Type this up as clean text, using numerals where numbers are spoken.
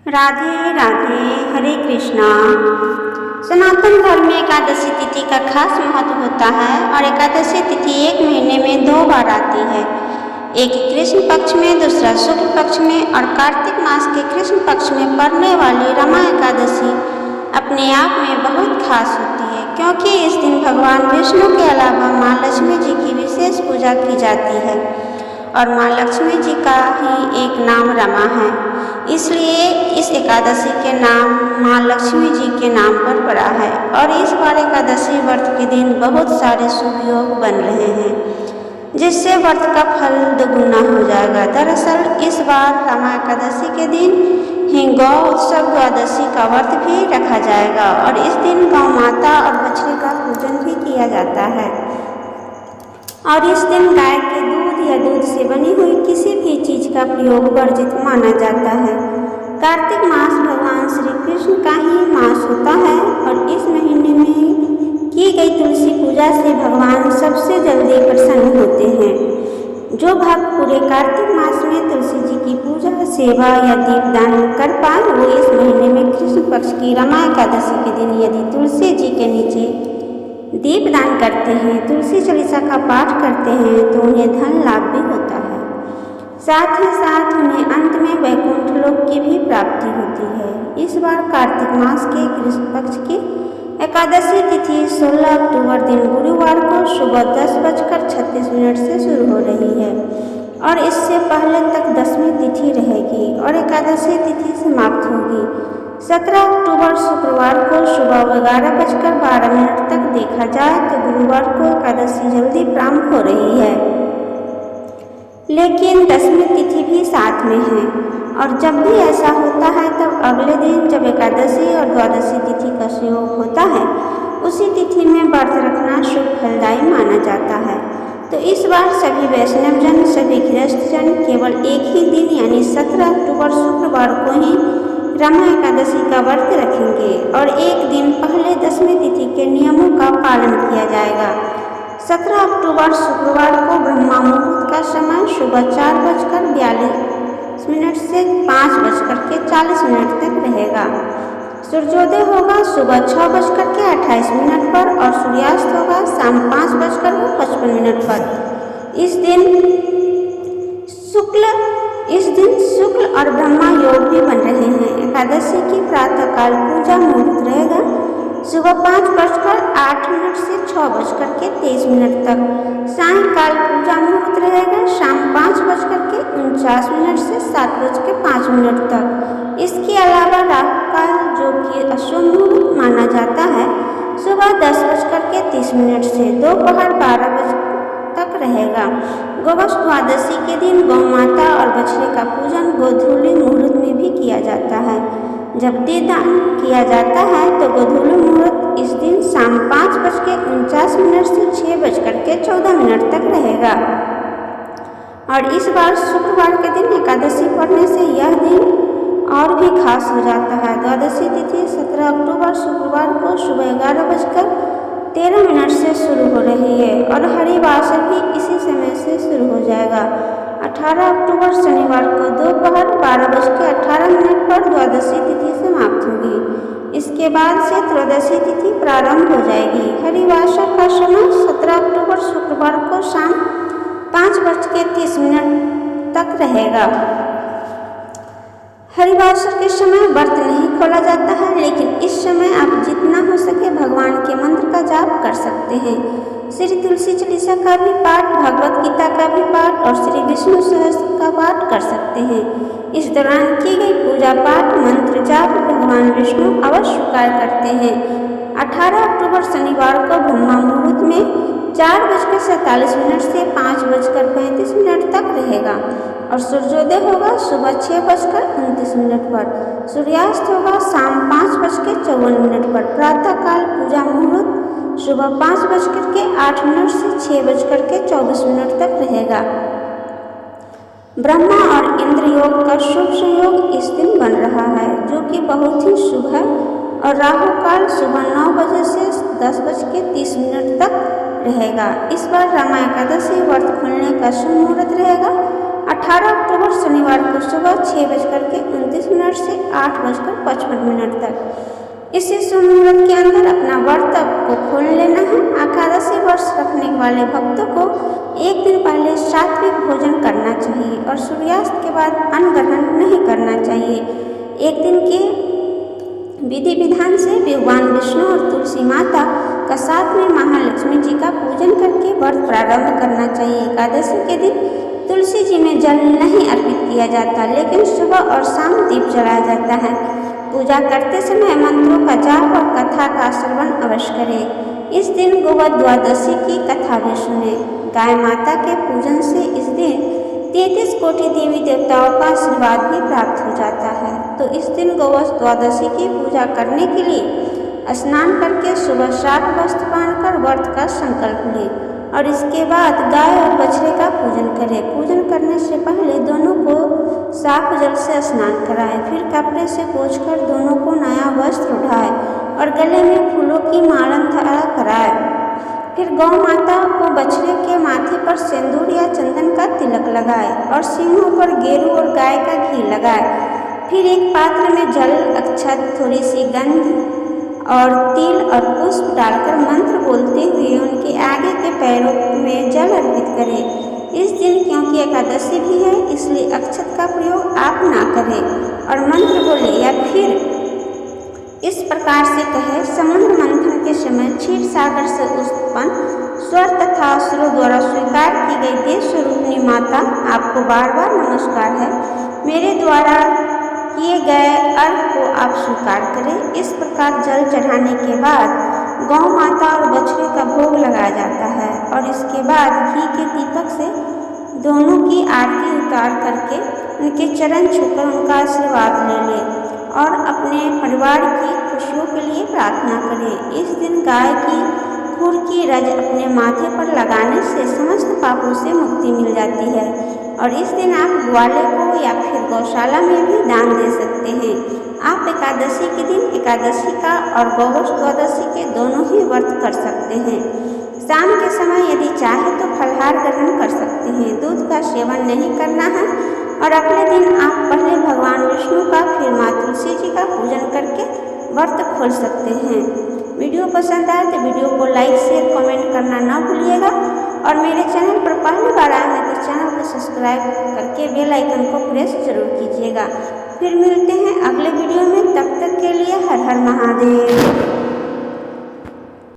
राधे राधे, हरे कृष्णा। सनातन धर्म में एकादशी तिथि का खास महत्व होता है और एकादशी तिथि एक महीने में 2 बार आती है। एक कृष्ण पक्ष में, दूसरा शुक्ल पक्ष में, और कार्तिक मास के कृष्ण पक्ष में पड़ने वाली रमा एकादशी अपने आप में बहुत खास होती है, क्योंकि इस दिन भगवान विष्णु के अलावा माँ लक्ष्मी जी की विशेष पूजा की जाती है और माँ लक्ष्मी जी का ही एक नाम रमा है, इसलिए इस एकादशी के नाम माँ लक्ष्मी जी के नाम पर पड़ा है। और इस बार एकादशी व्रत के दिन बहुत सारे शुभ योग बन रहे हैं, जिससे व्रत का फल दोगुना हो जाएगा। दरअसल इस बार रमा एकादशी के दिन ही गौ उत्सव द्वादशी का व्रत भी रखा जाएगा और इस दिन गौ माता और बछड़े का पूजन भी किया जाता है और इस दिन गाय के दूध या दूध से बनी हुई किसी भी चीज का प्रयोग वर्जित माना जाता है। कार्तिक मास भगवान श्री कृष्ण का ही मास होता है और इस महीने में की गई तुलसी पूजा से भगवान सबसे जल्दी प्रसन्न होते हैं। जो भक्त पूरे कार्तिक मास में तुलसी जी की पूजा, सेवा या दीपदान कर पाए, वो इस महीने में कृष्ण पक्ष की रमा एकादशी के दिन यदि तुलसी जी के नीचे दीपदान करते हैं, तुलसी चालीसा का पाठ करते हैं, तो उन्हें धन लाभ भी होता है। साथ ही साथ उन्हें अंत में वैकुंठ लोक की भी प्राप्ति होती है। इस बार कार्तिक मास के कृष्ण पक्ष की एकादशी तिथि 16 अक्टूबर दिन गुरुवार को सुबह 10:36 से शुरू हो रही है और इससे पहले तक 10वीं तिथि रहेगी और एकादशी तिथि समाप्त होगी 17 अक्टूबर शुक्रवार को सुबह 11:12 तक। देखा जाए तो गुरुवार को एकादशी जल्दी प्रारंभ हो रही है, लेकिन 10वीं तिथि भी साथ में है और जब भी ऐसा होता है तब अगले दिन जब एकादशी और द्वादशी तिथि का संयोग होता है, उसी तिथि में व्रत रखना शुभ फलदायी माना जाता है। तो इस बार सभी वैष्णवजन, सभी गृहस्थजन केवल एक ही दिन यानी 17 अक्टूबर शुक्रवार को ही रमा एकादशी का व्रत रखेंगे और एक दिन पहले 10वीं तिथि के नियमों का पालन किया जाएगा। 17 अक्टूबर शुक्रवार को ब्रह्मा मुहूर्त का समय सुबह 4:42 से 5:40 तक रहेगा। सूर्योदय होगा सुबह 6:28 पर और सूर्यास्त होगा शाम 5:55 पर। इस दिन शुक्ल और ब्रह्मा योग भी बन रहे हैं। एकादशी की प्रातःकाल पूजा मुहूर्त रहेगा सुबह 5:08 से 6:23 तक। सायंकाल पूजा मुहूर्त रहेगा शाम 5:49 से 7:05 तक। इसके अलावा राहु काल, जो कि अशुभ मुहूर्त माना जाता है, सुबह 10:30 से दोपहर 12 तक रहेगा। गोवश द्वादशी के दिन गौ माता और बछड़े का पूजन गोधूली मुहूर्त में भी किया जाता है। जब दीपदान किया जाता है तो गोधूली मुहूर्त इस दिन शाम 5:49 से 6:14 तक रहेगा और इस बार शुक्रवार के दिन एकादशी पढ़ने से यह दिन और भी खास हो जाता है। द्वादशी तिथि 17 अक्टूबर शुक्रवार को सुबह 11:13 से शुरू हो रही है और हरिवासर भी इसी समय से शुरू हो जाएगा। 18 अक्टूबर शनिवार को दोपहर 12:18 पर द्वादशी तिथि समाप्त होगी। इसके बाद से त्रयोदशी तिथि प्रारंभ हो जाएगी। हरिवासर का समय 17 अक्टूबर शुक्रवार को शाम 5:30 तक रहेगा। हरिवासर के समय व्रत नहीं खोला जाता है, लेकिन इस समय आप जितना हो सके भगवान के मंत्र का जाप कर सकते हैं। श्री तुलसी चालीसा का भी पाठ, भगवत गीता का भी पाठ और श्री विष्णु सहस्त्र का पाठ कर सकते हैं। इस दौरान की गई पूजा पाठ, मंत्र जाप भगवान विष्णु अवश्य स्वीकार करते हैं। 18 अक्टूबर शनिवार को ब्रह्मा मुहूर्त में 4:47 से 5:35 तक रहेगा और सूर्योदय होगा सुबह 6:29 पर। सूर्यास्त होगा शाम 5:54 पर। प्रातःकाल पूजा मुहूर्त सुबह 5:08 से 6:24 तक रहेगा। ब्रह्मा और इंद्र योग का शुभ संयोग इस दिन बन रहा है, जो कि बहुत ही शुभ है और राहु काल सुबह 9 बजे से 10:30 तक रहेगा। इस बार रमा एकादशी व्रत खोलने का शुभ मुहूर्त रहेगा 18 अक्टूबर शनिवार को सुबह 6:29 से 8:55 तक इस शुभ मुहूर्त के अंदर अपना व्रत को खोल लेना है। एकादशी व्रत रखने वाले भक्तों को एक दिन पहले सात्विक भोजन करना चाहिए और सूर्यास्त के बाद अन्न ग्रहण नहीं करना चाहिए। एक दिन के विधि विधान से भगवान विष्णु और तुलसी माता का साथ में महालक्ष्मी जी का पूजन करके व्रत प्रारंभ करना चाहिए। एकादशी के दिन तुलसी जी में जल नहीं अर्पित किया जाता, लेकिन सुबह और शाम दीप जलाया जाता है। पूजा करते समय मंत्रों का जाप और कथा का श्रवण अवश्य करें। इस दिन गोवध द्वादशी की कथा भी सुने। गाय माता के पूजन से इस दिन 33 कोटि देवी देवताओं का आशीर्वाद भी प्राप्त हो जाता है। तो इस दिन गोवध द्वादशी की पूजा करने के लिए स्नान करके सुबह 7 वस्त्र पहनकर व्रत का संकल्प लें और इसके बाद गाय और बछड़े का पूजन करें। पूजन करने से पहले दोनों को साफ जल से स्नान कराएं, फिर कपड़े से पोंछकर दोनों को नया वस्त्र उठाएं और गले में फूलों की मालन धारण कराएं। फिर गौ माता को बछड़े के माथे पर सिंदूर या चंदन का तिलक लगाएं और सींगों पर गेरू और गाय का घी लगाएं। फिर एक पात्र में जल, अक्षत, थोड़ी सी गंध और तिल और पुष्प डालकर मंत्र बोलते हुए उनके आगे के पैरों में जल अर्पित करें। इस दिन क्योंकि एकादशी भी है, इसलिए अक्षत का प्रयोग आप ना करें और मंत्र बोले या फिर इस प्रकार से कहे। समुद्र मंथन के समय क्षीर सागर से उत्पन्न स्वर तथा असुरों द्वारा स्वीकार की गई देव स्वरूपिणी माता, आपको बार बार नमस्कार है। मेरे द्वारा किए गए अर्घ को आप स्वीकार करें। इस प्रकार जल चढ़ाने के बाद गौ माता और बछड़े का भोग लगाया जाता है और इसके बाद घी के दीपक से दोनों की आरती उतार करके उनके चरण छूकर उनका आशीर्वाद ले लें और अपने परिवार की खुशियों के लिए प्रार्थना करें। इस दिन गाय की खुर की रज अपने माथे पर लगाने से समस्त पापों से मुक्ति मिल जाती है और इस दिन आप ग्वाले को या फिर गौशाला में भी दान दे सकते हैं। आप एकादशी के दिन एकादशी का और गोवध द्वादशी के दोनों ही व्रत कर सकते हैं। शाम के समय यदि चाहे तो फलाहार ग्रहण कर सकते हैं। दूध का सेवन नहीं करना है और अगले दिन आप पहले भगवान विष्णु का फिर माँ तुलसी जी का पूजन करके व्रत खोल सकते हैं। वीडियो पसंद आए तो वीडियो को लाइक, शेयर, कमेंट करना ना भूलिएगा और मेरे चैनल पर पहली बार आए हैं तो चैनल को सब्सक्राइब करके बेल आइकन को प्रेस जरूर कीजिएगा। फिर मिलते हैं अगले वीडियो में, तब तक के लिए हर हर महादेव।